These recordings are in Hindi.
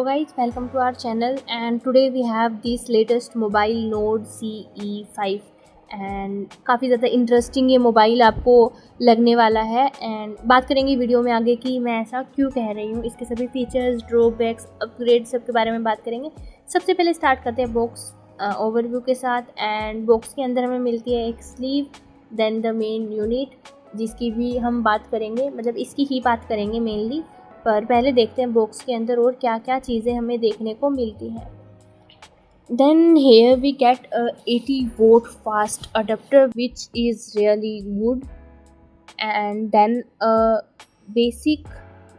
Hello guys, welcome to our channel and today we have this latest mobile Nord CE5 and काफ़ी ज़्यादा इंटरेस्टिंग ये मोबाइल आपको लगने वाला है एंड बात करेंगे वीडियो में आगे कि मैं ऐसा क्यों कह रही हूँ, इसके सभी फीचर्स, ड्रॉबैक्स, अपग्रेड सब के बारे में बात करेंगे। सबसे पहले स्टार्ट करते हैं बॉक्स ओवरव्यू के साथ एंड बॉक्स के अंदर हमें मिलती है एक sleeve, then the main unit जिसकी भी हम बात करेंगे, मतलब इसकी ही बात करेंगे मेनली। पर पहले देखते हैं बॉक्स के अंदर और क्या क्या चीज़ें हमें देखने को मिलती हैं। Then here we get 80 watt fast adapter which is really good and then basic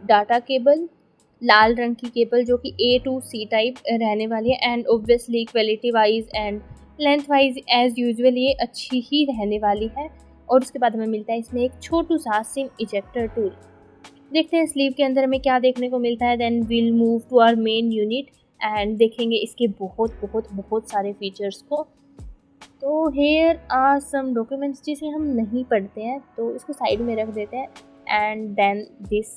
data cable, लाल रंग की केबल जो कि A to C टाइप रहने वाली है and obviously quality wise and length wise as usual ये अच्छी ही रहने वाली है। और उसके बाद हमें मिलता है इसमें एक छोटू सा सिम इजेक्टर टूल। देखते हैं स्लीव के अंदर हमें क्या देखने को मिलता है। Then will move to our main unit and देखेंगे इसके बहुत सारे फीचर्स को। तो हेयर आर सम डॉक्यूमेंट्स जिसे हम नहीं पढ़ते हैं तो इसको साइड में रख देते हैं and then this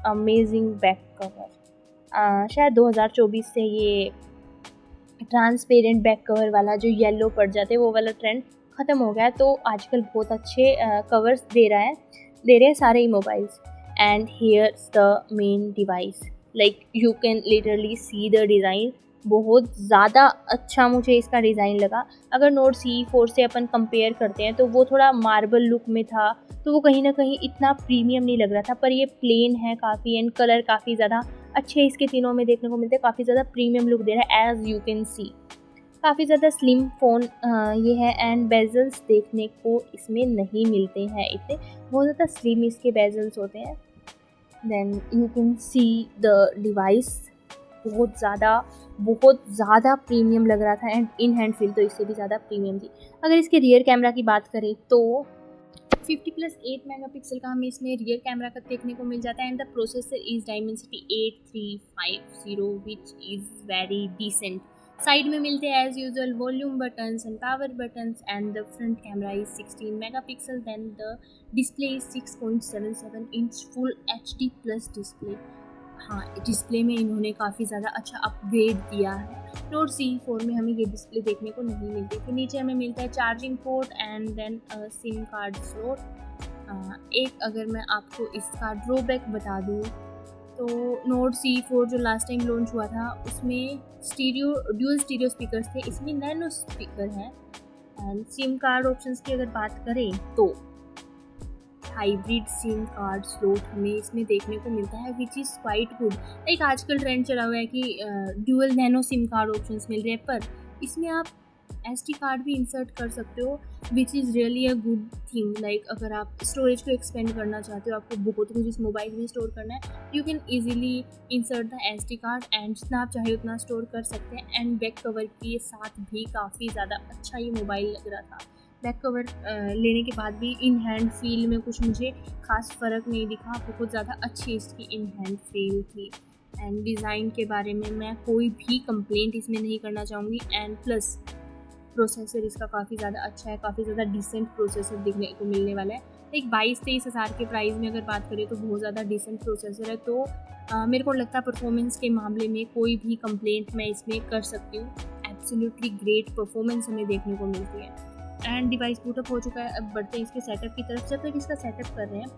amazing back cover. शायद 2024 से ये ट्रांसपेरेंट बैक कवर वाला जो येलो पड़ जाते हैं वो वाला ट्रेंड ख़त्म हो गया, तो आजकल बहुत अच्छे कवर्स दे रहे हैं सारे ही mobiles. And here's the main device, like you can literally see the design. बहुत ज़्यादा अच्छा मुझे इसका डिज़ाइन लगा। अगर नोट CE4 से अपन कंपेयर करते हैं तो वो थोड़ा मार्बल लुक में था, तो वो कहीं ना कहीं इतना प्रीमियम नहीं लग रहा था, पर ये प्लेन है काफ़ी एंड कलर काफ़ी ज़्यादा अच्छे इसके तीनों में देखने को मिलते हैं। काफ़ी ज़्यादा प्रीमियम लुक दे रहा है एज़ यू कैन सी। काफ़ी ज़्यादा स्लिम फ़ोन ये है एंड बेजल्स देखने को इसमें नहीं मिलते हैं इतने, बहुत ज़्यादा स्लिम इसके बेजल्स होते हैं। Then you can see the device, बहुत ज़्यादा प्रीमियम लग रहा था एंड इन हैंड फील तो इससे भी ज़्यादा प्रीमियम थी। अगर इसके रियर कैमरा की बात करें तो 50+8 मेगापिक्सल का हमें इसमें रियर कैमरा का देखने को मिल जाता है and the processor is Dimensity 8350 which is very decent. Side में मिलते हैं as usual volume buttons and power buttons and the front camera is 16 megapixel. Then the display is 6.77 inch full HD plus display. हाँ, डिस्प्ले में इन्होंने काफ़ी ज़्यादा अच्छा अपग्रेड दिया है। नोट CE4 में हमें ये डिस्प्ले देखने को नहीं मिलती थी। नीचे हमें मिलता है charging port and then SIM card slot. एक अगर मैं आपको इसका ड्रॉबैक बता दूँ तो नोट CE4 जो लास्ट टाइम लॉन्च हुआ था उसमें ड्यूल स्टीरियो स्पीकर्स थे, इसमें नैनो स्पीकर हैं। एंड सिम कार्ड ऑप्शंस की अगर बात करें तो हाइब्रिड सिम कार्ड स्लॉट हमें इसमें देखने को मिलता है विच इज़ क्वाइट गुड। एक आजकल ट्रेंड चला हुआ है कि dual nano SIM card options मिल रहे हैं, पर इसमें आप SD कार्ड भी इंसर्ट कर सकते हो विच is really a good thing. Like अगर आप स्टोरेज को एक्सपेंड करना चाहते हो, आपको बहुत कुछ इस मोबाइल में स्टोर करना है, you can easily insert the SD card and जितना आप चाहे उतना स्टोर कर सकते हैं। एंड बैक कवर के साथ भी काफ़ी ज़्यादा अच्छा ये मोबाइल लग रहा था। बैक कवर लेने के बाद भी इन हैंड फील में कुछ मुझे खास फ़र्क नहीं दिखा, बहुत ज़्यादा अच्छी इसकी इन हैंड फील थी। एंड डिज़ाइन के बारे में मैं कोई भी कंप्लेंट इसमें नहीं करना चाहूँगी। एंड प्लस प्रोसेसर इसका काफ़ी ज़्यादा अच्छा है, काफ़ी ज़्यादा डिसेंट प्रोसेसर देखने को मिलने वाला है। एक 22-23 हज़ार के प्राइस में अगर बात करें तो बहुत ज़्यादा डिसेंट प्रोसेसर है। तो मेरे को लगता है परफॉर्मेंस के मामले में कोई भी कंप्लेंट मैं इसमें कर सकती हूँ। एब्सोल्युटली ग्रेट परफॉर्मेंस हमें देखने को मिलती है। एंड डिवाइस बूटअप हो चुका है। अब बढ़ते हैं इसके सेटअप की तरफ। जब तक इसका सेटअप कर रहे हैं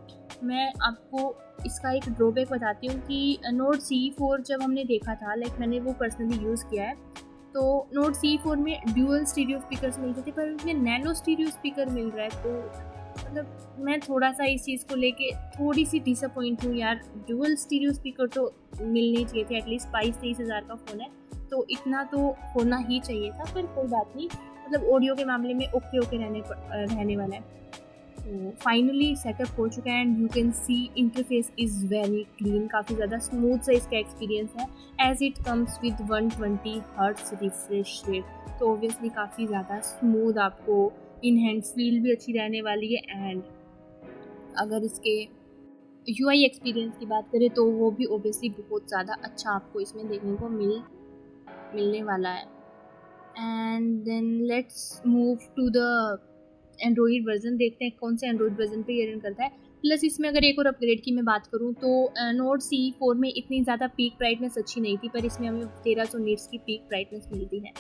मैं आपको इसका एक ड्रॉबैक बताती हूँ कि नोट CE4 जब हमने देखा था, लाइक मैंने वो पर्सनली यूज़ किया है, तो नोट CE4 में ड्यूअल स्टीरियो स्पीकर्स मिलते थे, पर उसमें नैनो स्टीरियो स्पीकर मिल रहा है। तो मतलब मैं थोड़ा सा इस चीज़ को लेके थोड़ी सी डिसअपॉइंट हूँ यार। ड्यूअल स्टीरियो स्पीकर तो मिलने चाहिए थे, एटलीस्ट 22-23 हज़ार का फ़ोन है तो इतना तो होना ही चाहिए था, पर कोई बात नहीं, मतलब ऑडियो के मामले में ओके रहने वाला है। तो फाइनली सेटअप हो चुका है and you can see interface is very clean, काफ़ी ज़्यादा स्मूथ सा इसका एक्सपीरियंस है as it comes with 120 hertz refresh rate. तो ऑब्वियसली काफ़ी ज़्यादा स्मूथ, आपको इन हैंड फील भी अच्छी रहने वाली है। एंड अगर इसके UI एक्सपीरियंस की बात करें तो वो भी ऑब्वियसली बहुत ज़्यादा अच्छा आपको इसमें देखने को मिलने वाला है। And then let's move to the Android version. देखते हैं कौन से एंड्रॉइड वर्जन पे ये रन करता है। प्लस इसमें अगर एक और अपग्रेड की मैं बात करूँ तो नोट CE4 में इतनी ज़्यादा पीक ब्राइटनेस अच्छी नहीं थी, पर इसमें हमें 1300 नीट्स की पीक ब्राइटनेस मिलती है।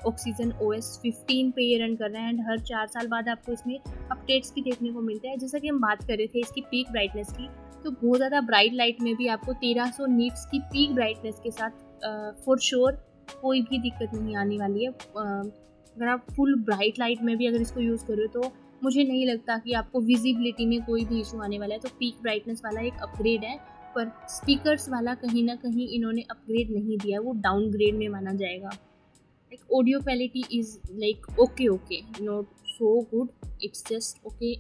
ऑक्सीजन OS 15 पे ये रन कर रहा है एंड हर 4 साल बाद आपको इसमें अपडेट्स भी देखने को मिलते हैं। जैसा कि हम बात कर रहे थे इसकी पीक ब्राइटनेस की, तो बहुत ज़्यादा ब्राइट लाइट में भी आपको 1300 नीट्स की पीक ब्राइटनेस के साथ फॉर श्योर कोई भी दिक्कत नहीं आने वाली है। अगर आप फुल ब्राइट लाइट में भी अगर इसको यूज़ कर रहे हो तो मुझे नहीं लगता कि आपको विजिबिलिटी में कोई भी इशू आने वाला है। तो पीक ब्राइटनेस वाला एक अपग्रेड है, पर स्पीकर्स वाला कहीं ना कहीं इन्होंने अपग्रेड नहीं दिया, वो डाउनग्रेड में माना जाएगा। Like audio quality is like okay, not so good, it's just okay.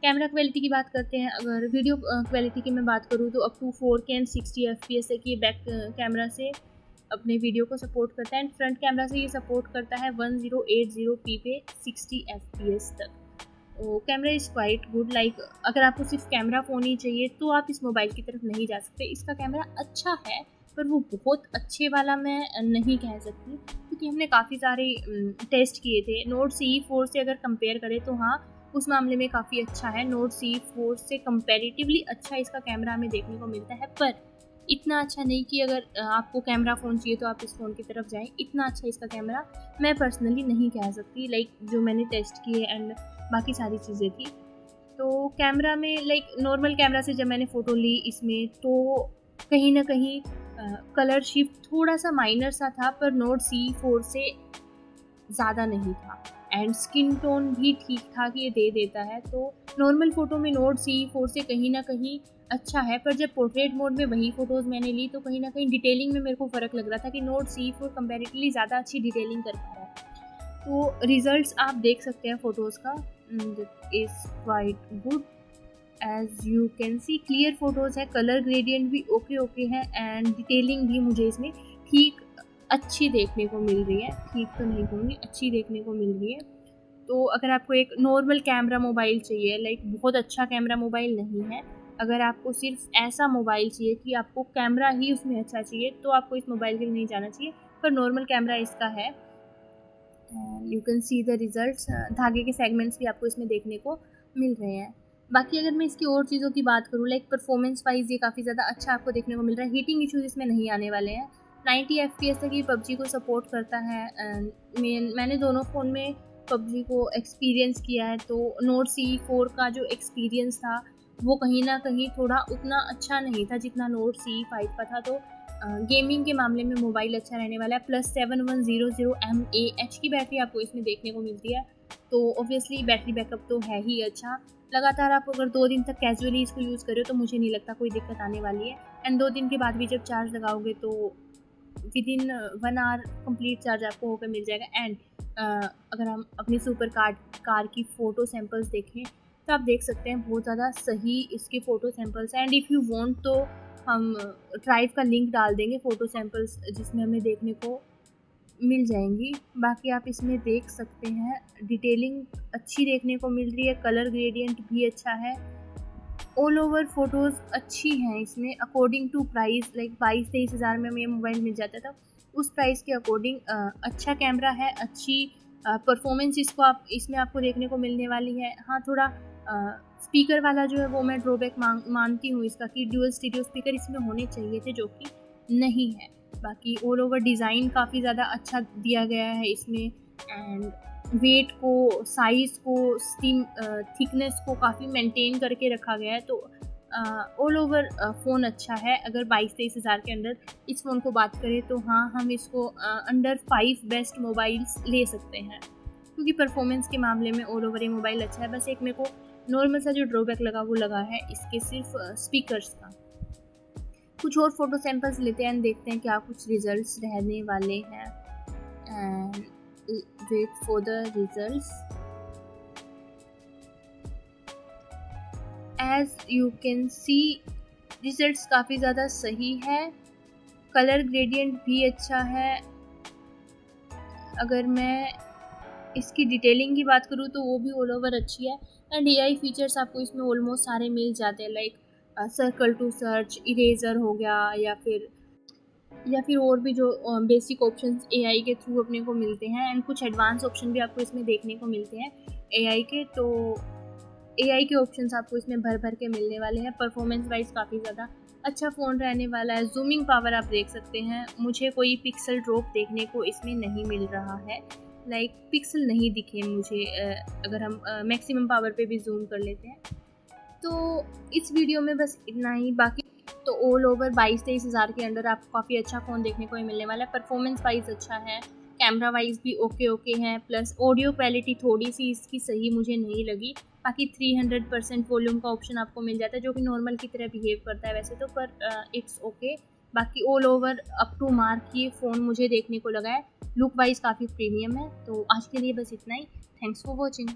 Camera quality की बात करते हैं। अगर वीडियो क्वालिटी की मैं बात करूँ तो up to 4K and 60 FPS तक ये बैक कैमरा से अपने वीडियो को सपोर्ट करता है एंड फ्रंट कैमरा से ये सपोर्ट करता है 1080p पे 60 FPS तक। तो camera is quite good. Like अगर आपको सिर्फ कैमरा फ़ोन ही चाहिए तो आप इस मोबाइल की तरफ नहीं जा सकते। इसका कैमरा अच्छा है, पर वो बहुत अच्छे वाला मैं नहीं कह सकती, क्योंकि हमने काफ़ी सारे टेस्ट किए थे। नोट CE4 से अगर कंपेयर करें तो हाँ, उस मामले में काफ़ी अच्छा है। नोट CE4 से कंपैरेटिवली अच्छा इसका कैमरा हमें देखने को मिलता है, पर इतना अच्छा नहीं कि अगर आपको कैमरा फ़ोन चाहिए तो आप इस फ़ोन की तरफ जाएं। इतना अच्छा इसका कैमरा मैं पर्सनली नहीं कह सकती, लाइक जो मैंने टेस्ट किए एंड बाकी सारी चीज़ें थी। तो कैमरा में लाइक नॉर्मल कैमरा से जब मैंने फ़ोटो ली इसमें, तो कहीं ना कहीं कलर शिफ्ट थोड़ा सा माइनर सा था, पर नोट CE4 से ज़्यादा नहीं था एंड स्किन टोन भी ठीक ठाक ये दे देता है। तो नॉर्मल फ़ोटो में नोट CE4 से कहीं ना कहीं अच्छा है, पर जब पोर्ट्रेट मोड में वही फ़ोटोज़ मैंने ली तो कहीं ना कहीं डिटेलिंग में मेरे को फ़र्क लग रहा था कि नोट CE4 कंपैरेटिवली ज़्यादा अच्छी डिटेलिंग कर पा रहा है। तो रिजल्ट्स आप देख सकते हैं फ़ोटोज़ का, is quite good as you can see. Clear photos है, कलर ग्रेडियंट भी ओके है एंड डिटेलिंग भी मुझे इसमें ठीक अच्छी देखने को मिल रही है। ठीक तो नहीं कहूँगी, अच्छी देखने को मिल रही है। तो अगर आपको एक नॉर्मल कैमरा मोबाइल चाहिए, लाइक बहुत अच्छा कैमरा मोबाइल नहीं है, अगर आपको सिर्फ ऐसा मोबाइल चाहिए कि आपको कैमरा ही उसमें अच्छा चाहिए, तो आपको इस मोबाइल के लिए नहीं जाना चाहिए। पर नॉर्मल कैमरा इसका है, you can see the results. धागे के सेगमेंट्स भी आपको इसमें देखने को मिल रहे हैं। बाकी अगर मैं इसकी और चीज़ों की बात करूँ, लाइक परफॉर्मेंस वाइज ये काफ़ी ज़्यादा अच्छा आपको देखने को मिल रहा है। हीटिंग इशूज़ इसमें नहीं आने वाले हैं। 90 FPS तक ये PUBG को सपोर्ट करता है। मैंने दोनों फ़ोन में PUBG को एक्सपीरियंस किया है, तो नोट CE4 का जो एक्सपीरियंस था वो कहीं ना कहीं थोड़ा उतना अच्छा नहीं था जितना नोट CE5 का था। तो गेमिंग के मामले में मोबाइल अच्छा रहने वाला है। प्लस 7100 mAh की बैटरी आपको इसमें देखने को मिलती है, तो ऑब्वियसली बैटरी बैकअप तो है ही अच्छा। लगातार आप अगर 2 दिन तक कैजुअली इसको यूज़ करो तो मुझे नहीं लगता कोई दिक्कत आने वाली है एंड 2 दिन के बाद भी जब चार्ज लगाओगे तो within 1 hour complete charge आपको होकर मिल जाएगा। एंड अगर हम अपनी सुपर कार की फ़ोटो सैम्पल्स देखें तो आप देख सकते हैं बहुत ज़्यादा सही इसके फ़ोटो सैम्पल्स हैं। एंड इफ़ यू वांट तो हम ड्राइव का लिंक डाल देंगे फ़ोटो सैम्पल्स जिसमें हमें देखने को मिल जाएंगी। बाकी आप इसमें देख सकते हैं डिटेलिंग अच्छी देखने को मिल रही है, कलर ग्रेडियंट भी अच्छा है, ऑल ओवर फ़ोटोज़ अच्छी हैं इसमें। अकॉर्डिंग टू प्राइस, लाइक 22-23 हज़ार में हमें मोबाइल मिल जाता था, उस प्राइस के अकॉर्डिंग अच्छा कैमरा है, अच्छी परफॉर्मेंस इसमें आपको देखने को मिलने वाली है। हाँ, थोड़ा स्पीकर वाला जो है वो मैं ड्रॉबैक मानती हूँ इसका, कि ड्यूअल स्टीरियो स्पीकर इसमें होने चाहिए थे, जो कि नहीं है। बाकी ऑल ओवर डिज़ाइन काफ़ी ज़्यादा अच्छा दिया गया है इसमें एंड वेट को, साइज़ को, थिकनेस को काफ़ी मेंटेन करके रखा गया है। तो ऑल ओवर फ़ोन अच्छा है। अगर 22-23 हज़ार के अंदर इस फ़ोन को बात करें तो हाँ, हम इसको अंडर 5 बेस्ट मोबाइल्स ले सकते हैं, क्योंकि परफॉर्मेंस के मामले में ऑल ओवर ये मोबाइल अच्छा है। बस एक मेरे को नॉर्मल सा जो ड्रॉबैक लगा वो लगा है इसके सिर्फ स्पीकर्स का। कुछ और फोटो सैंपल्स लेते हैं एंड देखते हैं क्या कुछ रिजल्ट्स रहने वाले हैं and wait for the results. As you can see results काफ़ी ज़्यादा सही है, कलर ग्रेडियंट भी अच्छा है। अगर मैं इसकी डिटेलिंग की बात करूँ तो वो भी ऑल ओवर अच्छी है एंड AI फीचर्स आपको इसमें ऑलमोस्ट सारे मिल जाते हैं, like circle to search, eraser हो गया, या फिर और भी जो बेसिक ऑप्शंस AI के थ्रू अपने को मिलते हैं एंड कुछ एडवांस ऑप्शन भी आपको इसमें देखने को मिलते हैं AI के। तो AI के ऑप्शंस आपको इसमें भर भर के मिलने वाले हैं। परफॉर्मेंस वाइज काफ़ी ज़्यादा अच्छा फ़ोन रहने वाला है। जूमिंग पावर आप देख सकते हैं, मुझे कोई पिक्सल ड्रॉप देखने को इसमें नहीं मिल रहा है, लाइक पिक्सल नहीं दिखे मुझे अगर हम मैक्सिमम पावर पे भी जूम कर लेते हैं। तो इस वीडियो में बस इतना ही। बाकी तो ऑल ओवर 22-23 हज़ार के अंडर आपको काफ़ी अच्छा फ़ोन देखने को ही मिलने वाला है। परफॉर्मेंस वाइज अच्छा है, कैमरा वाइज भी ओके है, प्लस ऑडियो क्वालिटी थोड़ी सी इसकी सही मुझे नहीं लगी। बाकी 300% वॉल्यूम का ऑप्शन आपको मिल जाता है, जो कि नॉर्मल की तरह बिहेव करता है वैसे तो, पर इट्स ओके। बाकी all over up to mark ये फ़ोन मुझे देखने को लगा है। लुक वाइज काफ़ी प्रीमियम है। तो आज के लिए बस इतना ही। Thanks for watching.